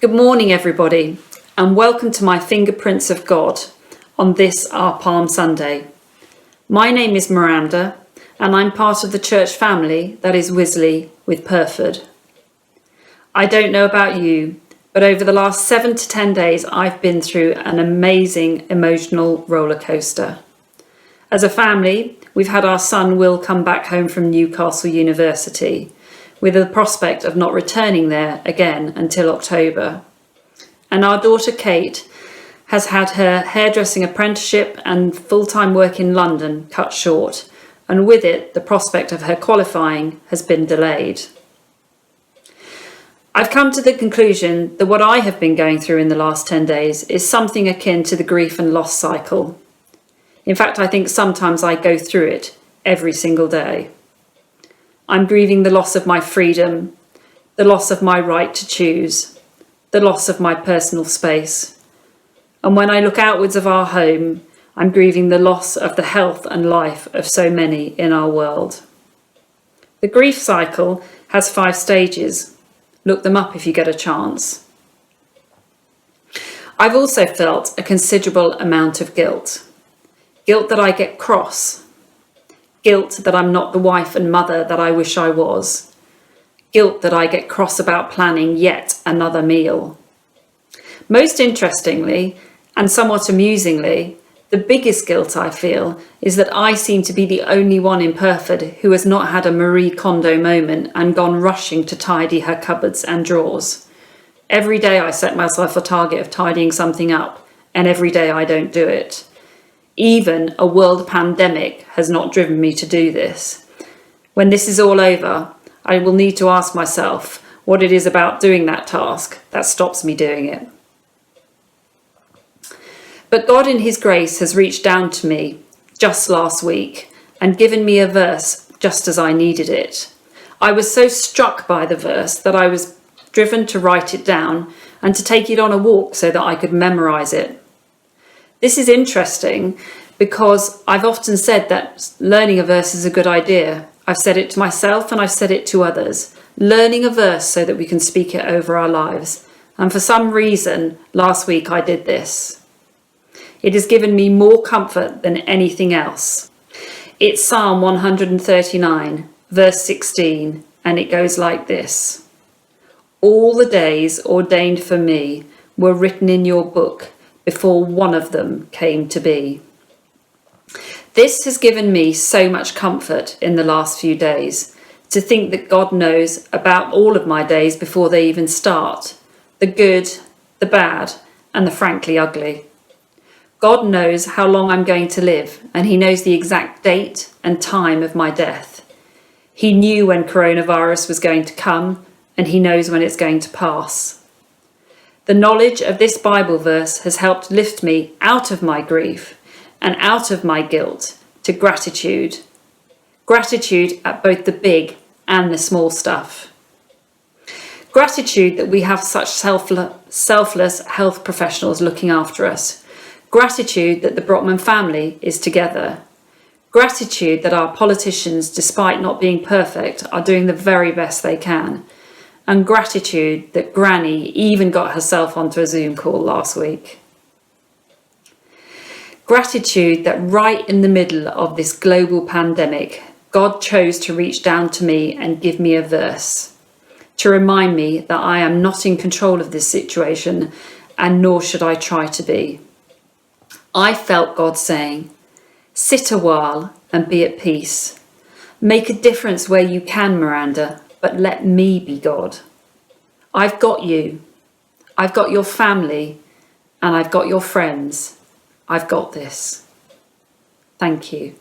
Good morning, everybody, and welcome to my Fingerprints of God on this, our Palm Sunday. My name is Miranda, and I'm part of the church family that is Wisley with Purford. I don't know about you, but over the last 7 to 10 days, I've been through an amazing emotional roller coaster. As a family, we've had our son Will come back home from Newcastle University, with the prospect of not returning there again until October. And our daughter Kate has had her hairdressing apprenticeship and full-time work in London cut short, and with it the prospect of her qualifying has been delayed. I've come to the conclusion that what I have been going through in the last 10 days is something akin to the grief and loss cycle. In fact, I think sometimes I go through it every single day. I'm grieving the loss of my freedom, the loss of my right to choose, the loss of my personal space. And when I look outwards of our home, I'm grieving the loss of the health and life of so many in our world. The grief cycle has 5 stages. Look them up if you get a chance. I've also felt a considerable amount of guilt. Guilt that I get cross. Guilt that I'm not the wife and mother that I wish I was. Guilt that I get cross about planning yet another meal. Most interestingly, and somewhat amusingly, the biggest guilt I feel is that I seem to be the only one in Purford who has not had a Marie Kondo moment and gone rushing to tidy her cupboards and drawers. Every day I set myself a target of tidying something up, and every day I don't do it. Even a world pandemic has not driven me to do this. When this is all over, I will need to ask myself what it is about doing that task that stops me doing it. But God in His grace has reached down to me just last week and given me a verse just as I needed it. I was so struck by the verse that I was driven to write it down and to take it on a walk so that I could memorize it. This is interesting because I've often said that learning a verse is a good idea. I've said it to myself and I've said it to others. Learning a verse so that we can speak it over our lives. And for some reason, last week I did this. It has given me more comfort than anything else. It's Psalm 139, verse 16, and it goes like this. All the days ordained for me were written in your book before one of them came to be. This has given me so much comfort in the last few days, to think that God knows about all of my days before they even start, the good, the bad, and the frankly ugly. God knows how long I'm going to live, and He knows the exact date and time of my death. He knew when coronavirus was going to come, and He knows when it's going to pass. The knowledge of this Bible verse has helped lift me out of my grief and out of my guilt to gratitude. Gratitude at both the big and the small stuff. Gratitude that we have such selfless health professionals looking after us. Gratitude that the Brotman family is together. Gratitude that our politicians, despite not being perfect, are doing the very best they can. And gratitude that Granny even got herself onto a Zoom call last week. Gratitude that right in the middle of this global pandemic, God chose to reach down to me and give me a verse to remind me that I am not in control of this situation, and nor should I try to be. I felt God saying, sit a while and be at peace. Make a difference where you can, Miranda, but let me be God. I've got you. I've got your family, and I've got your friends. I've got this. Thank you.